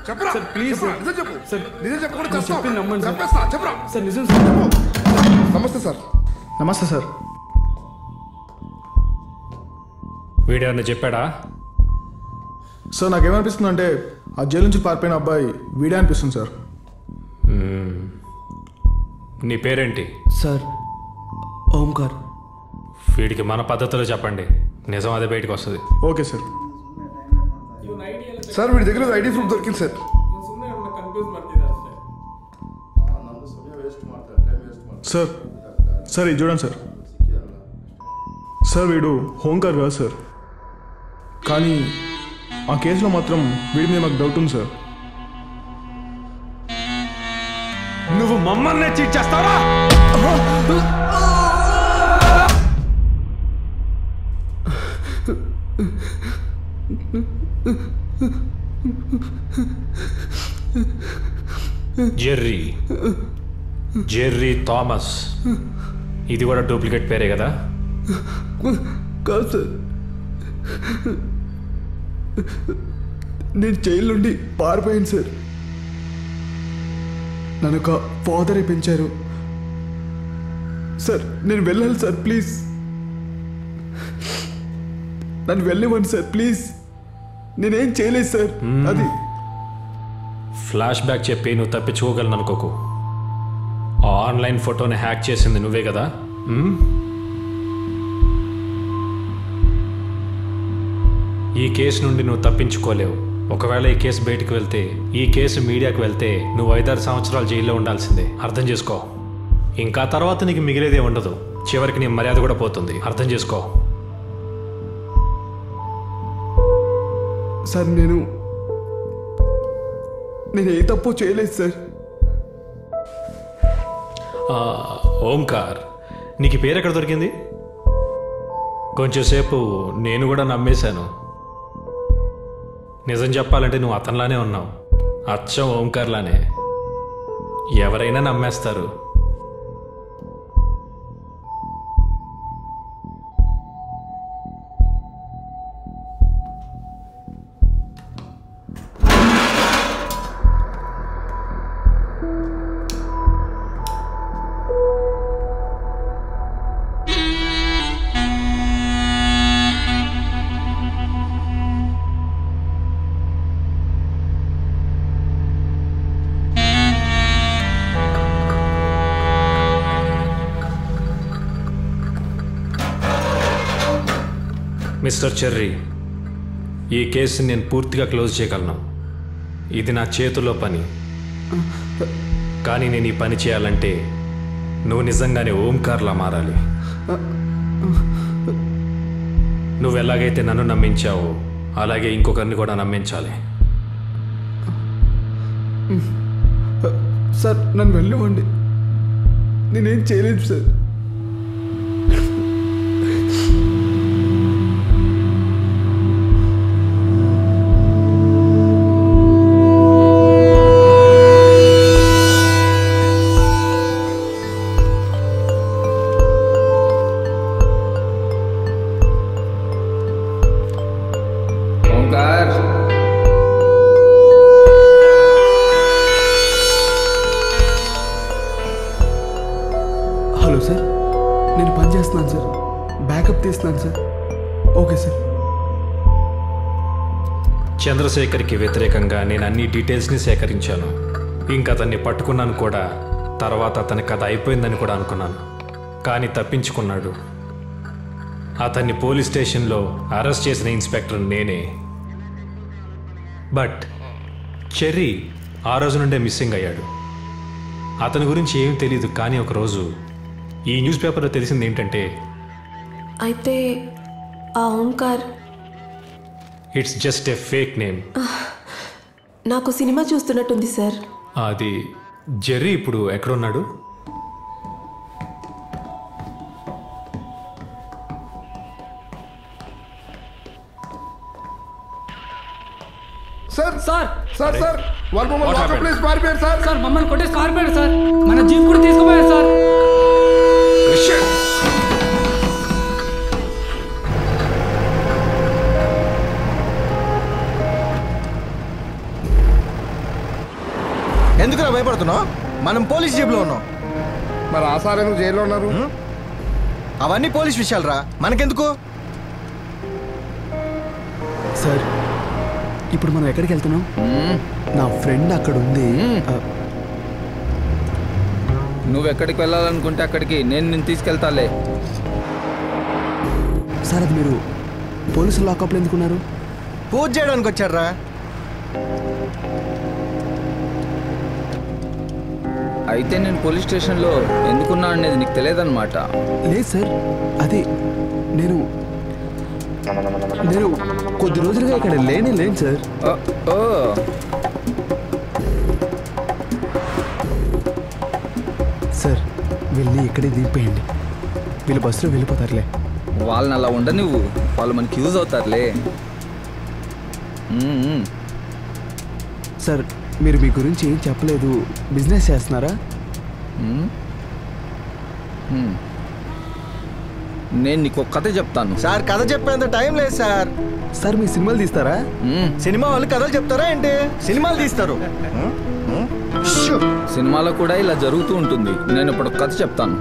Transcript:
చెప్పరా sir please నిజం చెప్పు సార్ నిజం చెప్పకుండా చెప్పింది నమ్మండి సార్ చెప్పేస్తా చెప్పరా సార్ నిజం సార్ నమస్తే సార్ నమస్తే సార్ వీడేమన్నా చెప్పాడా? సార్ నాకేమనిపిస్తుంది అంటే ఆ జైలు నుంచి పారిపోయిన అబ్బాయి వీడే అనిపిస్తుంది సార్. నీ పేరేంటి? సార్ ఓంకార్. వీడికి మన పద్ధతిలో చెప్పండి, నిజం అదే బయటకు వస్తుంది. Okay sir. సార్ వీడి దగ్గర ఐడి ప్రూఫ్ దొరికింది సార్. సార్ సార్ ఇది చూడండి సార్. సార్ వీడు ఓంకార్ కాదు సార్, కానీ ఆ కేసులో మాత్రం వీడి మీద మాకు డౌట్ ఉంది సార్. నువ్వు మమ్మల్ని చీట్ చేస్తావా? జెర్రీ థామస్, ఇది కూడా డూప్లికేట్ పేరే కదా? కాదు సార్, నేను జైలు నుండి పారిపోయాను సార్. నన్ను ఒక ఫాదరే పెంచారు సార్. నేను వెళ్ళాలి సార్, ప్లీజ్ నన్ను వెళ్ళనివ్వండి సార్, ప్లీజ్. నేనేం చేయలేదు సార్. అది ఫ్లాష్ బ్యాక్ చెప్పి నువ్వు తప్పించుకోగలను అనుకోకు. ఆ ఆన్లైన్ ఫోటోని హ్యాక్ చేసింది నువ్వే కదా? ఈ కేసు నుండి నువ్వు తప్పించుకోలేవు. ఒకవేళ ఈ కేసు బయటకు వెళ్తే, ఈ కేసు మీడియాకు వెళ్తే నువ్వు 5-6 సంవత్సరాలు జైల్లో ఉండాల్సిందే. అర్థం చేసుకో. ఇంకా తర్వాత నీకు మిగిలేదే ఉండదు. చివరికి నీ మర్యాద కూడా పోతుంది. అర్థం చేసుకో. సార్ నేను ఏ తప్పు చేయలేదు సార్. ఓంకార్, నీకు పేరు ఎక్కడ దొరికింది? కొంచెంసేపు నేను కూడా నమ్మేశాను. నిజం చెప్పాలంటే నువ్వు అతనిలానే ఉన్నావు, అచ్చం ఓంకార్లానే. ఎవరైనా నమ్మేస్తారు. మిస్టర్ చెర్రీ, ఈ కేసుని నేను పూర్తిగా క్లోజ్ చేయగలను. ఇది నా చేతుల్లో పని. కానీ నేను ఈ పని చేయాలంటే నువ్వు నిజంగానే ఓంకార్లా మారాలి. నువ్వు ఎలాగైతే నన్ను నమ్మించావో అలాగే ఇంకొకరిని కూడా నమ్మించాలి. సార్ నన్ను వెళ్ళివ్వండి, నేనేం చేయలేదు సార్. హలో సార్, నేను పని చేస్తున్నాను సార్, బ్యాకప్ తీస్తున్నాను సార్. Okay sir. చంద్రశేఖర్కి వ్యతిరేకంగా నేను అన్ని డీటెయిల్స్ని సేకరించాను. ఇంకా అతన్ని పట్టుకున్నాను కూడా. తర్వాత అతని కథ అయిపోయిందని కూడా అనుకున్నాను, కానీ తప్పించుకున్నాడు. అతన్ని పోలీస్ స్టేషన్లో అరెస్ట్ చేసిన ఇన్స్పెక్టర్ నేనే. బట్ చెర్రీ ఆ రోజు నుండే మిస్సింగ్ అయ్యాడు. అతని గురించి ఏమీ తెలియదు. కానీ ఒకరోజు ఈ న్యూస్ పేపర్లో తెలిసింది ఏంటంటే, అయితే ఆ Omkar it's just a fake name. నాకు సినిమా చూస్తున్నట్టుంది సార్. అది జెర్రీ ఇప్పుడు ఎక్కడున్నాడు? సార్ సార్ సార్ సార్ వాళ్ళు మమ్మల్ని లాకప్ ప్లేస్ పారిపోయారు సార్. సార్ మమ్మల్ని కొట్టేసి పారిపోయాడు సార్. మన జీప్ కూడా తీసుకుపోయారు సార్. ఎందుకురా భయపడుతున్నావు? మనం పోలీస్ జీబ్లో ఉన్నాం. మరి ఆ సార్ ఎందుకు జైల్లో ఉన్నారు? అవన్నీ పోలీస్ విషయాలు రా, మనకెందుకు? సార్ ఇప్పుడు మనం ఎక్కడికి వెళ్తున్నాం? నా ఫ్రెండ్ అక్కడ ఉంది. నువ్వు ఎక్కడికి వెళ్ళాలనుకుంటే అక్కడికి నేను నిన్ను తీసుకెళ్తాలే. సార్ అది మీరు పోలీసులు లాకప్లో ఎందుకున్నారు? పూజ చేయడానికి వచ్చారా? అయితే నేను పోలీస్ స్టేషన్లో ఎందుకున్నా అనేది నీకు తెలియదన్నమాట. లేదు సార్, అది నేను కొద్ది రోజులుగా ఇక్కడ లేను సార్. ఓ సార్ వెళ్ళి ఇక్కడే దిగిపోయండి, వీళ్ళు బస్సులో వెళ్ళిపోతారులే. వాళ్ళని అలా ఉండ నువ్వు, వాళ్ళు మనకి యూజ్ అవుతారులే. సార్ మీరు మీ గురించి ఏం చెప్పలేదు, బిజినెస్ చేస్తున్నారా? నేను నీకు ఒక కథ చెప్తాను. సార్ కథ చెప్పేంత టైం లేదు సార్. సార్ మీ సినిమాలు తీస్తారా? సినిమా వాళ్ళు కథలు చెప్తారా ఏంటి? సినిమాలు తీస్తారు. సినిమాలో కూడా ఇలా జరుగుతూ ఉంటుంది. నేను ఇప్పుడు ఒక కథ చెప్తాను.